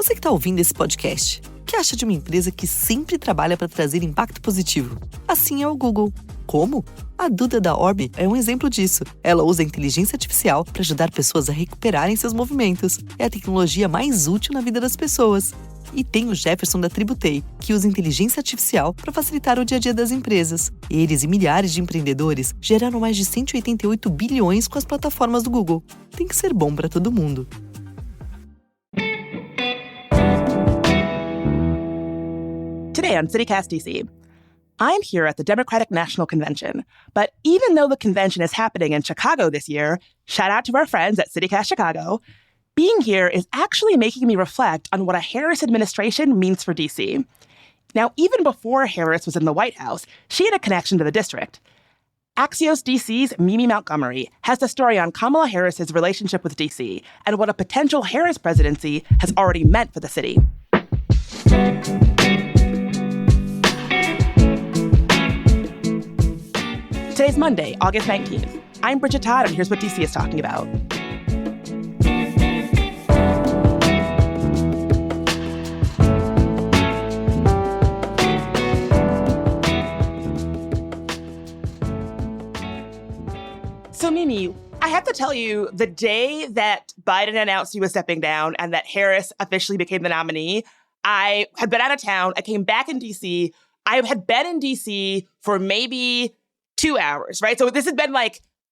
Você que está ouvindo esse podcast, o que acha de uma empresa que sempre trabalha para trazer impacto positivo? Assim é o Google. Como? A Duda da Orbi é um exemplo disso. Ela usa a inteligência artificial para ajudar pessoas a recuperarem seus movimentos. É a tecnologia mais útil na vida das pessoas. E tem o Jefferson da Tributei, que usa inteligência artificial para facilitar o dia a dia das empresas. Eles e milhares de empreendedores geraram mais de 188 bilhões com as plataformas do Google. Tem que ser bom para todo mundo. Today on CityCast DC, I'm here at the Democratic National Convention, but even though the convention is happening in Chicago this year, shout out to our friends at CityCast Chicago, being here is actually making me reflect on what a Harris administration means for DC. Now, even before Harris was in the White House, she had a connection to the district. Axios DC's Mimi Montgomery has the story on Kamala Harris's relationship with DC and what a potential Harris presidency has already meant for the city. Today's Monday, August 19th. I'm Bridget Todd, and here's what DC is talking about. So, Mimi, I have to tell you, the day that Biden announced he was stepping down and that Harris officially became the nominee, I had been out of town. I came back in DC. I had been in DC for maybe 2 hours, right? So this has been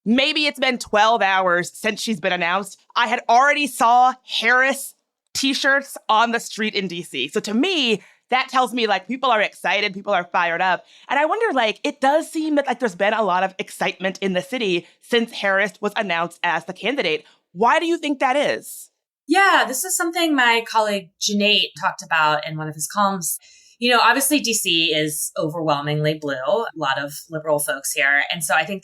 maybe it's been 12 hours since she's been announced. I had already saw Harris t-shirts on the street in DC. So to me, that tells me people are excited, people are fired up. And I wonder, it does seem that there's been a lot of excitement in the city since Harris was announced as the candidate. Why do you think that is? Yeah, this is something my colleague Junaid talked about in one of his columns. Obviously DC is overwhelmingly blue, a lot of liberal folks here. And so I think,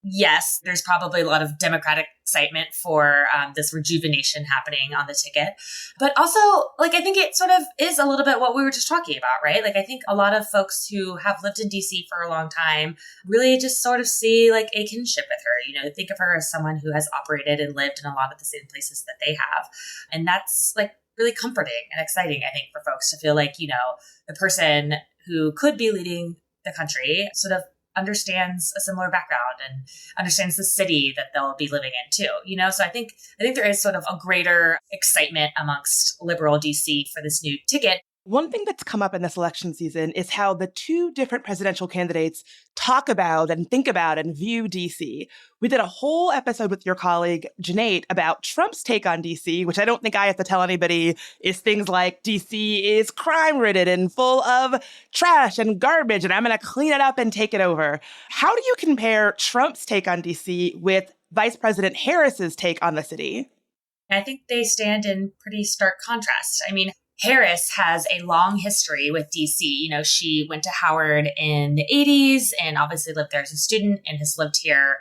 yes, there's probably a lot of Democratic excitement for this rejuvenation happening on the ticket. But also, I think it sort of is a little bit what we were just talking about, right? I think a lot of folks who have lived in DC for a long time really just sort of see a kinship with her. Think of her as someone who has operated and lived in a lot of the same places that they have. And that's really comforting and exciting, I think, for folks to feel the person who could be leading the country sort of understands a similar background and understands the city that they'll be living in too, So I think there is sort of a greater excitement amongst liberal DC for this new ticket. One thing that's come up in this election season is how the two different presidential candidates talk about and think about and view DC. We did a whole episode with your colleague, Junaid, about Trump's take on DC, which I don't think I have to tell anybody is things like DC is crime-ridden and full of trash and garbage, and I'm going to clean it up and take it over. How do you compare Trump's take on DC with Vice President Harris's take on the city? I think they stand in pretty stark contrast. Harris has a long history with DC. She went to Howard in the 80s and obviously lived there as a student and has lived here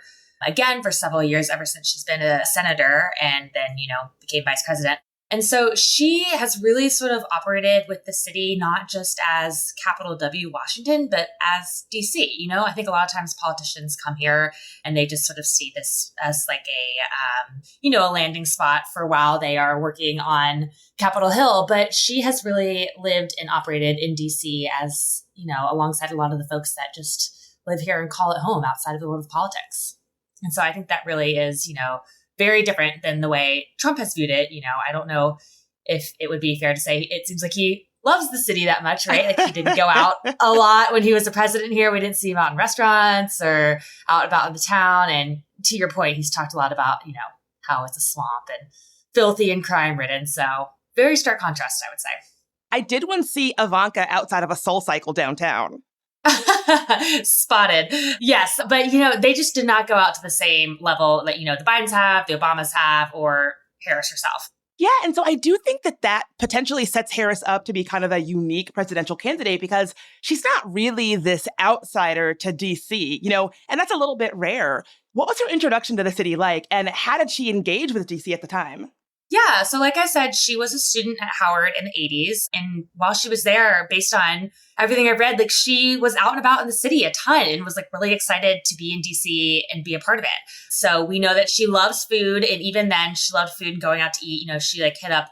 again for several years ever since she's been a senator and then, became vice president. And so she has really sort of operated with the city, not just as capital W Washington, but as DC. I think a lot of times politicians come here and they just sort of see this as a landing spot for while they are working on Capitol Hill. But she has really lived and operated in DC as, alongside a lot of the folks that just live here and call it home outside of the world of politics. And so I think that really is, very different than the way Trump has viewed it. I don't know if it would be fair to say it seems like he loves the city that much, right? He didn't go out a lot when he was the president here. We didn't see him out in restaurants or out about in the town. And to your point, he's talked a lot about, how it's a swamp and filthy and crime ridden. So very stark contrast, I would say. I did once see Ivanka outside of a Soul Cycle downtown. Spotted. Yes. But, they just did not go out to the same level that, the Bidens have, the Obamas have, or Harris herself. Yeah. And so I do think that potentially sets Harris up to be kind of a unique presidential candidate because she's not really this outsider to DC, and that's a little bit rare. What was her introduction to the city like? And how did she engage with DC at the time? Yeah. So like I said, she was a student at Howard in the 80s. And while she was there, based on everything I've read, she was out and about in the city a ton and was really excited to be in DC and be a part of it. So we know that she loves food. And even then she loved food and going out to eat. She hit up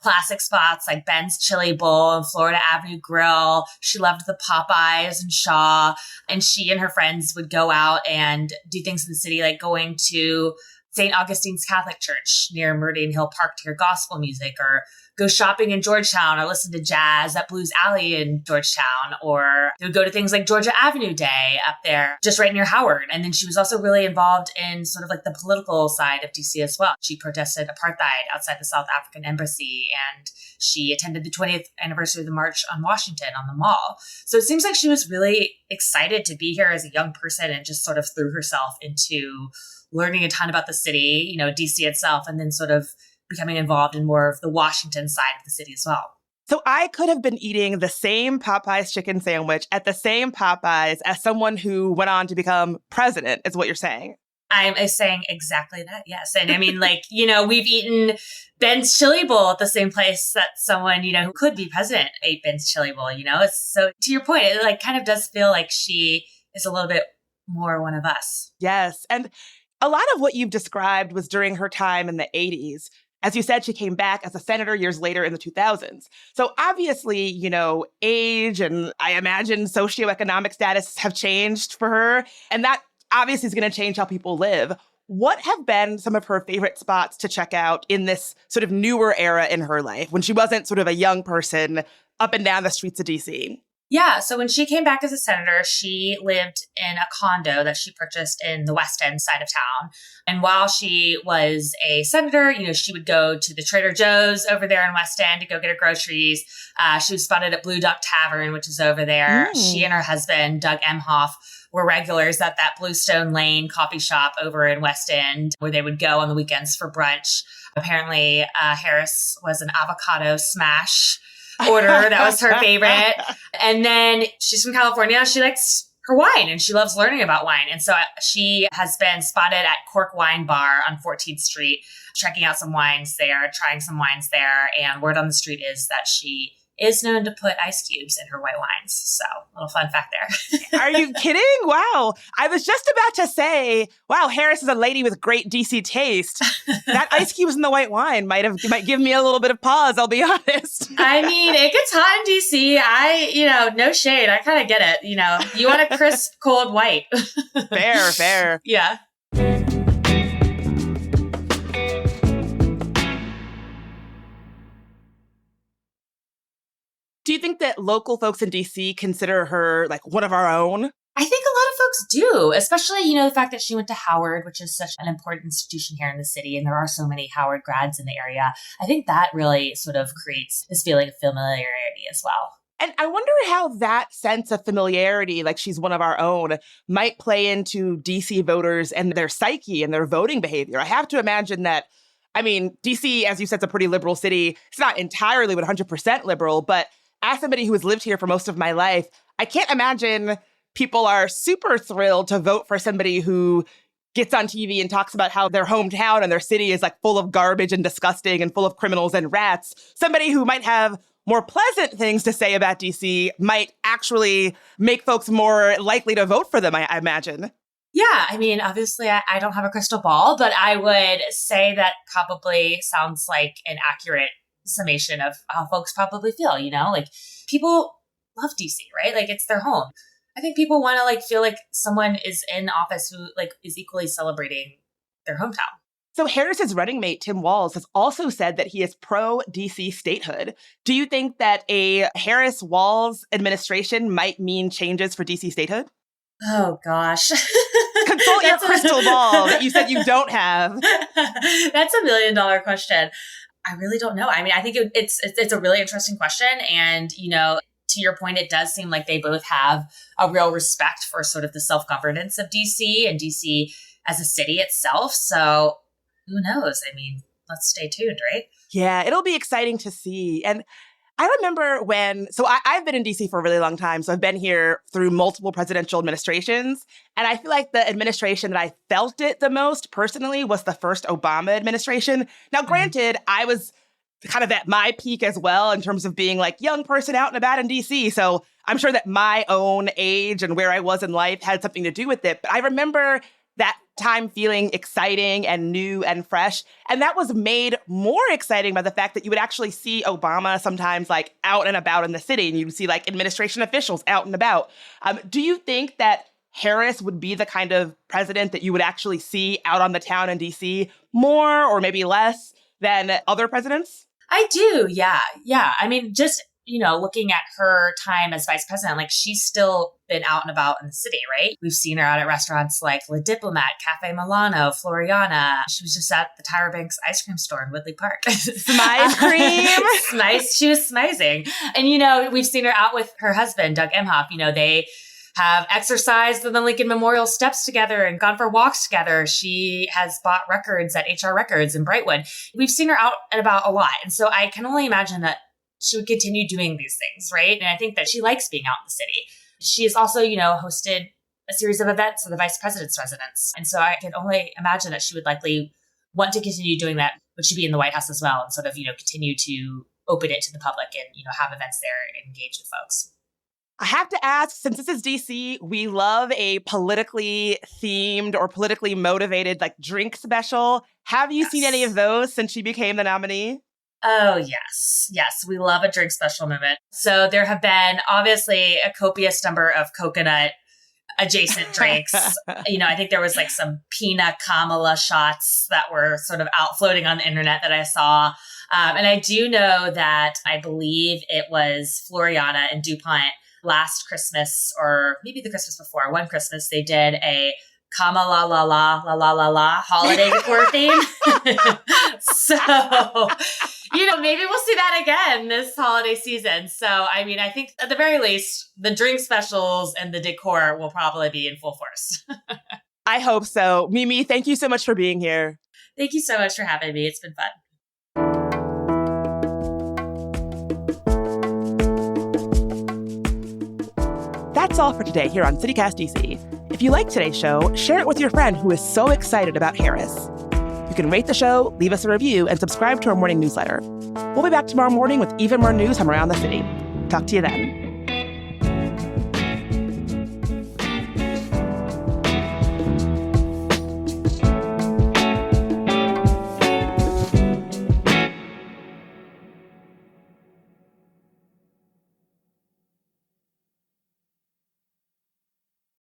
classic spots like Ben's Chili Bowl and Florida Avenue Grill. She loved the Popeyes and Shaw. And she and her friends would go out and do things in the city, like going to St. Augustine's Catholic Church near Meridian Hill Park to hear gospel music, or go shopping in Georgetown, or listen to jazz at Blues Alley in Georgetown, or they would go to things like Georgia Avenue Day up there, just right near Howard. And then she was also really involved in sort of like the political side of DC as well. She protested apartheid outside the South African embassy, and she attended the 20th anniversary of the March on Washington on the Mall. So it seems like she was really excited to be here as a young person and just sort of threw herself into learning a ton about the city, DC itself, and then sort of becoming involved in more of the Washington side of the city as well. So I could have been eating the same Popeyes chicken sandwich at the same Popeyes as someone who went on to become president, is what you're saying. I'm saying exactly that, yes. And I mean, we've eaten Ben's Chili Bowl at the same place that someone, who could be president ate Ben's Chili Bowl, It's, so to your point, it kind of does feel like she is a little bit more one of us. Yes. And a lot of what you've described was during her time in the 80s. As you said, she came back as a senator years later in the 2000s. So obviously, age and I imagine socioeconomic status have changed for her. And that obviously is going to change how people live. What have been some of her favorite spots to check out in this sort of newer era in her life when she wasn't sort of a young person up and down the streets of DC? Yeah. So when she came back as a senator, she lived in a condo that she purchased in the West End side of town. And while she was a senator, she would go to the Trader Joe's over there in West End to go get her groceries. She was spotted at Blue Duck Tavern, which is over there. She and her husband, Doug Emhoff, were regulars at that Bluestone Lane coffee shop over in West End, where they would go on the weekends for brunch. Apparently, Harris was an avocado smash order. That was her favorite. And then she's from California. She likes her wine and she loves learning about wine. And so she has been spotted at Cork Wine Bar on 14th Street, checking out some wines there, trying some wines there. And word on the street is that she is known to put ice cubes in her white wines. So a little fun fact there. Are you kidding? Wow. I was just about to say, wow, Harris is a lady with great DC taste. That ice cubes in the white wine might give me a little bit of pause, I'll be honest. I mean, it gets hot in DC. No shade. I kind of get it. You want a crisp, cold white. Fair. Yeah. Do you think that local folks in DC consider her like one of our own? I think a lot of folks do, especially, the fact that she went to Howard, which is such an important institution here in the city. And there are so many Howard grads in the area. I think that really sort of creates this feeling of familiarity as well. And I wonder how that sense of familiarity, like she's one of our own, might play into DC voters and their psyche and their voting behavior. I have to imagine that, DC, as you said, is a pretty liberal city. It's not entirely 100% liberal, but as somebody who has lived here for most of my life, I can't imagine people are super thrilled to vote for somebody who gets on TV and talks about how their hometown and their city is like full of garbage and disgusting and full of criminals and rats. Somebody who might have more pleasant things to say about DC might actually make folks more likely to vote for them, I imagine. Yeah, obviously I don't have a crystal ball, but I would say that probably sounds like an accurate summation of how folks probably feel, people love DC, right? Like it's their home. I think people want to feel like someone is in office who is equally celebrating their hometown. So Harris's running mate, Tim Walz, has also said that he is pro-DC statehood. Do you think that a Harris-Walz administration might mean changes for DC statehood? Oh, gosh. Consult your crystal ball that you said you don't have. That's $1 million question. I really don't know. I think it's a really interesting question. And, to your point, it does seem like they both have a real respect for sort of the self-governance of DC and DC as a city itself. So who knows? Let's stay tuned, right? Yeah, it'll be exciting to see. And I remember I've been in DC for a really long time. So I've been here through multiple presidential administrations. And I feel like the administration that I felt it the most personally was the first Obama administration. Now, granted, I was kind of at my peak as well in terms of being like young person out and about in DC. So I'm sure that my own age and where I was in life had something to do with it. But I remember that time feeling exciting and new and fresh. And that was made more exciting by the fact that you would actually see Obama sometimes like out and about in the city, and you'd see like administration officials out and about. Do you think that Harris would be the kind of president that you would actually see out on the town in D.C. more or maybe less than other presidents? I do. Yeah. Yeah. I mean, just, looking at her time as vice president, like she's still been out and about in the city, right? We've seen her out at restaurants like Le Diplomat, Cafe Milano, Floriana. She was just at the Tyra Banks ice cream store in Woodley Park. Smize cream. She was smizing. And, we've seen her out with her husband, Doug Emhoff. They have exercised in the Lincoln Memorial steps together and gone for walks together. She has bought records at HR Records in Brightwood. We've seen her out and about a lot. And so I can only imagine that she would continue doing these things, right? And I think that she likes being out in the city. She has also, hosted a series of events for the vice president's residence. And so I can only imagine that she would likely want to continue doing that, but she'd be in the White House as well and sort of, continue to open it to the public and, have events there and engage with folks. I have to ask, since this is DC, we love a politically themed or politically motivated like drink special. Have you seen any of those since she became the nominee? Oh, yes. Yes, we love a drink special moment. So there have been obviously a copious number of coconut adjacent drinks. I think there was like some Pina Kamala shots that were sort of out floating on the internet that I saw. And I do know that I believe it was Floriana and DuPont last Christmas, or maybe the Christmas before, one Christmas, they did a Kamala la la la la la la holiday decor theme. So, maybe we'll see that again this holiday season. So, I think at the very least, the drink specials and the decor will probably be in full force. I hope so. Mimi, thank you so much for being here. Thank you so much for having me. It's been fun. That's all for today here on CityCast DC. If you like today's show, share it with your friend who is so excited about Harris. You can rate the show, leave us a review, and subscribe to our morning newsletter. We'll be back tomorrow morning with even more news from around the city. Talk to you then.